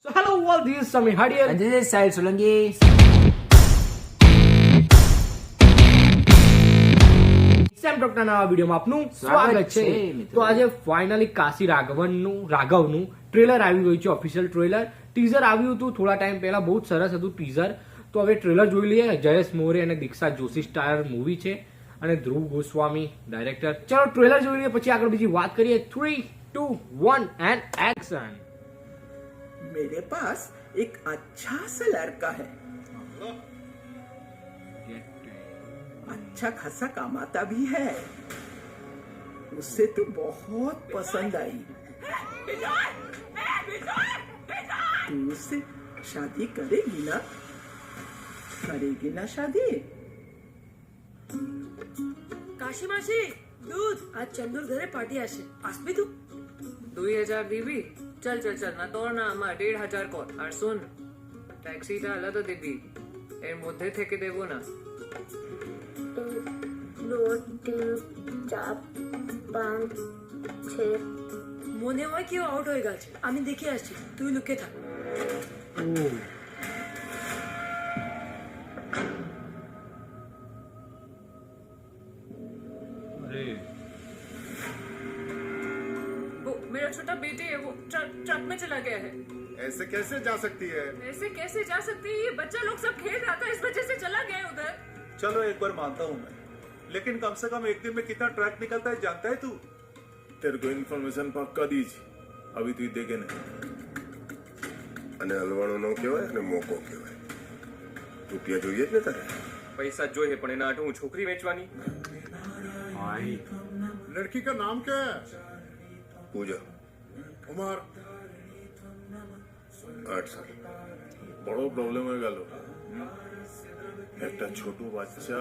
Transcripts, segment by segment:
So hello all, this is Samir Hadier. And this is Sahil Solanki. Same doctor ના વિડીયોમાં આપનું સ્વાગત છે. તો આજે ફાઇનલી કાશી રાઘવનું ટ્રેલર આવી ગયું છે, ઓફિશિયલ ટ્રેલર. ટીઝર આવ્યું હતું થોડા ટાઈમ પહેલા, બહુ જ સરસ હતું ટીઝર. તો હવે ટ્રેલર જોઈ લઈએ. જયેશ મોરે અને દીક્ષા જોશી સ્ટાર મૂવી છે અને ધ્રુવ ગોસ્વામી ડાયરેક્ટર. ચલો ટ્રેલર જોઈ લઈએ, પછી આગળ બીજી વાત કરીએ. 3, 2, 1 एंड एक्शन. मेरे पास एक अच्छा सा लड़का है, अच्छा खासा कमाता भी है, उससे तो बहुत पसंद आई. तू उससे शादी करेगी ना? करेगी ना शादी? काशी मासी दूध आज चंदूर घरे पार्टी आसे আসবি तू 2000 দিবি? চল চল চল, না তোর না আমার 1500 কর। আর শোন, ট্যাক্সিটা আলাদা দিবি, এর মধ্যে থেকে দেবো না। 1 2 3 4 5 6 মনে হয় কেউ আউট হয়ে গেছে, আমি দেখে আসছি, তুই লুকে থাক। वो मेरा छोटा बेटे है, वो ट्रक में चला गया है। ऐसे कैसे जा सकती है? ऐसे कैसे जा सकती है? ये बच्चा लोग सब खेल रहा था, इस वजह से चला गया है उधर। चलो एक बार मानता हूँ मैं, लेकिन कम से कम एक दिन में कितना ट्रक निकलता है जानता है तू? तेरे को इन्फॉर्मेशन पक्का दी थी, अभी तू देखे नहीं. અને હલવાણો નો કહેવાય અને મોકો કહેવાય. રૂપિયા જોઈએ જ ને તારે? પૈસા જોઈએ, પણ એના હાટુ હું છોકરી વેચવાની? लड़की का नाम क्या है? પૂજા. उमर 8 সাল. বড় প্রবলেম হয়ে গেল. একটা ছোট বাচ্চা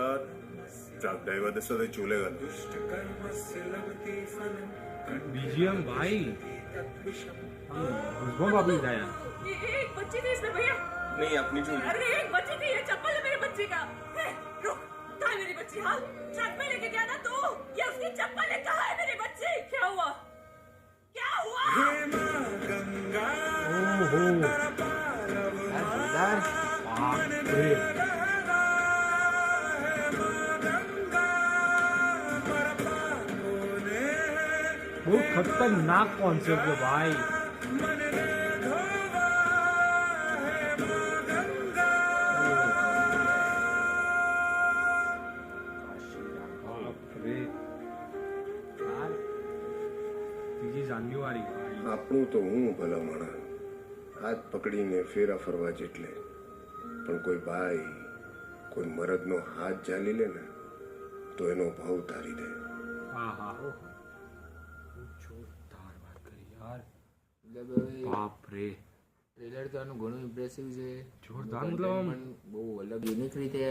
ট্রাক ড্রাইভারদের সাথে চলে গেল. બીજીએમ ભાઈ ગુઝબમ્પ આપી દીધા યાર. ये एक बच्ची थी इसमें भैया। नहीं, अपनी झूठ। अरे एक बच्ची थी, ये चप्पल है मेरे बच्चे का। रुक, कहाँ है मेरी बच्ची? हाँ, ट्रक में लेके गया ना तू? ये उसकी चप्पल है, कहाँ है मेरी बच्ची? क्या हुआ? क्या हुआ? ઓહો જોરદાર. બાપરે. બહુ ખતરનાક કોન્સેપ્ટ છે ભાઈ. બાપરે. યાર, ત્રીજી જાન્યુઆરી ભાઈ. આપણું તો હું ભલા માણા હાથ પકડીને ફેરા ફરવા જેટલે, પણ કોઈ ભાઈ કોઈ મરદનો હાથ ઝાલી લે ને તો એનો ભાવ તારી દે. હા હા હો. જોરદાર વાત કરી યાર. મતલબ બાપરે. ટ્રેલર તો આનું ઘણું ઇમ્પ્રેસિવ છે. જોરદાર, મતલબ આમ પણ બહુ અલગ યુનિક રીતે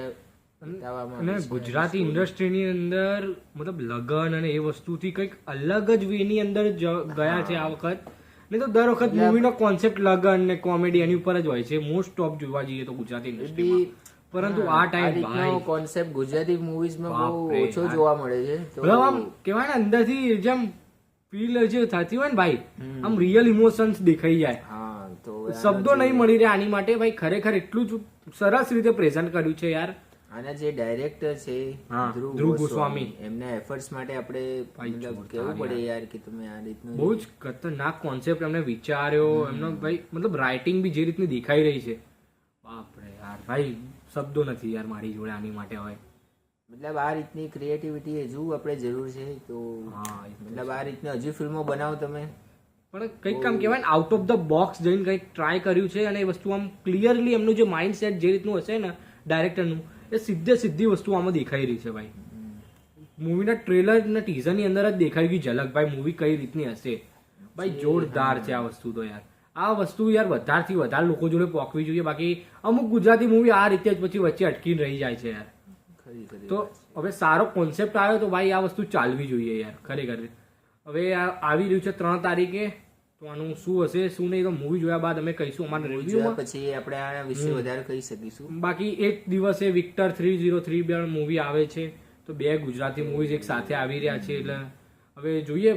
બતાવવામાં અને આવ્યું છે. ગુજરાતી ઇન્ડસ્ટ્રીની અંદર મતલબ લગન અને એ વસ્તુથી કંઈક અલગ જ વેની અંદર ગયા છે આ વખત. નહીં તો દર વખત મૂવીનો કોન્સેપ્ટ લગન ને કોમેડી એની ઉપર જ હોય છે મોસ્ટ ઓફ જોવા જઈએ તો ગુજરાતી ઇન્ડસ્ટ્રીમાં. પરંતુ આ ટાઈમ ભાઈ કોન્સેપ્ટ ગુજરાતી મૂવીઝમાં બહુ બાપરે ઓછો યાર. જોવા મળે છે. તો મતલબ આમ કહેવાય ને અંદરથી જેમ ફીલ જે થતી હોય ને ભાઈ, આમ રિયલ ઇમોશન્સ દેખાઈ જાય. હા, તો શબ્દો નહીં મળી રહ્યા આની માટે ભાઈ. ખરેખર એટલું જ સરસ રીતે પ્રેઝન્ટ કર્યું છે યાર. આના જે ડાયરેક્ટર છે હા, ધ્રુવ ધ્રુવ ગોસ્વામી, ગોસ્વામી. એમના એફર્ટ્સ માટે આપણે મતલબ જોરદાર કેવું પડે યાર. યાર કે તમે આ રીતનું બહુ જ ખતરનાક કોન્સેપ્ટ એમને વિચાર્યો. એમનો ભાઈ મતલબ રાઇટિંગ બી જે રીતની દેખાઈ રહી છે, બાપરે યાર ભાઈ શબ્દો નથી યાર મારી જોડે આની માટે હોય. મતલબ આ રીતની ક્રિએટિવિટી હજુ આપણે જરૂર છે. તો હા, મતલબ આ રીતની હજુ ફિલ્મો બનાવો તમે. પણ કંઈક કામ કહેવાય ને આઉટ ઓફ ધ બોક્સ જઈને કંઈક ટ્રાય કર્યું છે અને એ વસ્તુ આમ ક્લિયરલી એમનું જે માઇન્ડ સેટ જે રીતનું હશે ને ડાયરેક્ટરનું, એ સીધી વસ્તુ આમાં દેખાઈ રહી છે ભાઈ. મૂવીના ટ્રેલર ને ટીઝરની અંદર જ દેખાઈ ગઈ ઝલક ભાઈ મૂવી કઈ રીતની હશે. ભાઈ જોરદાર છે આ વસ્તુ તો યાર. આ વસ્તુ યાર વધારથી વધારે લોકો જોડે પોકવી જોઈએ. બાકી અમુક ગુજરાતી મૂવી આ રીતે જ પછી વચ્ચે અટકીને રહી જાય છે યાર. તો હવે સારો કોન્સેપ્ટ આવ્યો તો ભાઈ આ વસ્તુ ચાલવી જોઈએ યાર ખરેખર. હવે આવી રહ્યું છે 3 તારીખે, તો આનું શું હશે શું નહીં તો મૂવી જોયા બાદ અમે કહીશું અમારા રિવ્યુમાં. પછી આપણે આના વિશે વધારે કહી શકીશું. બાકી એક દિવસે વિક્ટર 303 મૂવી આવે છે, તો 2 ગુજરાતી મૂવીઝ એક સાથે આવી રહ્યા છે. એટલે હવે જોઈએ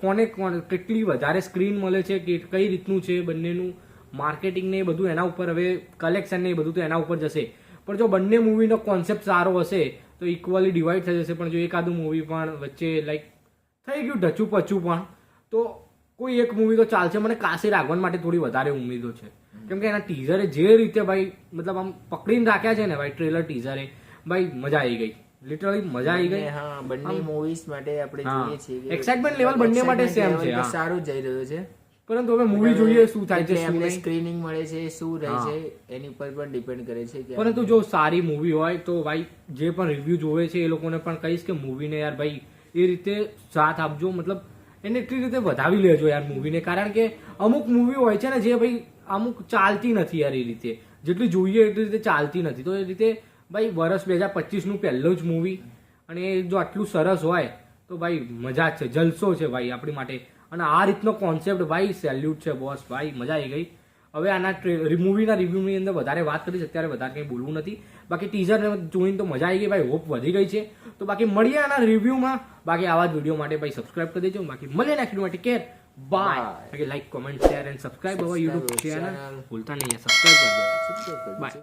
કોને કેટલી વધારે સ્ક્રીન મળે છે કે કઈ રીતનું છે બંનેનું માર્કેટિંગ ને એ બધું એના ઉપર, હવે કલેક્શન ને એ બધું તો એના ઉપર જશે. પણ જો બંને મૂવીનો કોન્સેપ્ટ સારો હશે તો ઇક્વલી ડિવાઈડ થઈ જશે. પણ જો એકાદું મૂવી પણ વચ્ચે લાઈક થઈ ગયું ઢચું પચું પણ, તો કોઈ એક મૂવી તો ચાલશે. મને કાશી રાઘવન માટે થોડી વધારે ઉમેદો છે, કેમ કે એના ટીઝરે જે રીતે ભાઈ મતલબ આમ પકડીને રાખ્યા છે ને ભાઈ, ટ્રેલર ટીઝરે ભાઈ મજા આવી ગઈ, લિટરલી મજા આવી ગઈ. હા, બંને મૂવીઝ માટે આપણે જોઈએ છીએ કે એક્સાઇટમેન્ટ લેવલ બંને માટે સેમ છે. હા, સારું જઈ રહ્યું છે. પરંતુ હવે મૂવી જોઈએ શું થાય છે, એટલે શું આપણે નહીં. સ્ક્રીનિંગ મળે છે, શું રહે છે એની પર પણ ડિપેન્ડ કરે છે કે પરંતુ જો સારી મૂવી હોય તો ભાઈ જે પણ રિવ્યુ જોવે છે એ લોકોને પણ કહીશ કે મૂવીને યાર ભાઈ એ રીતે સાથ આપજો, મતલબ એને એટલી રીતે વધાવી લેજો યાર મૂવીને. કારણ કે અમુક મૂવી હોય છે ને જે ભાઈ અમુક ચાલતી નથી યાર, એ રીતે જેટલી જોઈએ એટલી રીતે ચાલતી નથી. તો એ રીતે ભાઈ વર્ષ 2025નું પહેલું જ મૂવી, અને એ જો આટલું સરસ હોય તો ભાઈ મજા જ છે, જલસો છે ભાઈ આપણી માટે. અને આ રીતનો કોન્સેપ્ટ ભાઈ સેલ્યુટ છે બોસ, ભાઈ મજા આવી ગઈ. હવે આના મૂવીના રિવ્યુની અંદર વધારે વાત કરીશ, અત્યારે વધારે કંઈ બોલવું નથી. બાકી ટીઝર જોઈને તો મજા આવી ગઈ ભાઈ, હોપ વધી ગઈ છે. તો બાકી મળીએ આના રિવ્યુમાં. બાકી આવા જ વિડીયો માટે ભાઈ સબસ્ક્રાઇબ કરી દેજો. બાકી મળીએ નેક્સ્ટ માટે, કેર બાય. બાકી like, comment, share and subscribe our YouTube channel ભૂલતા નહીં, સબસ્ક્રાઇબ કરી દો. બાય.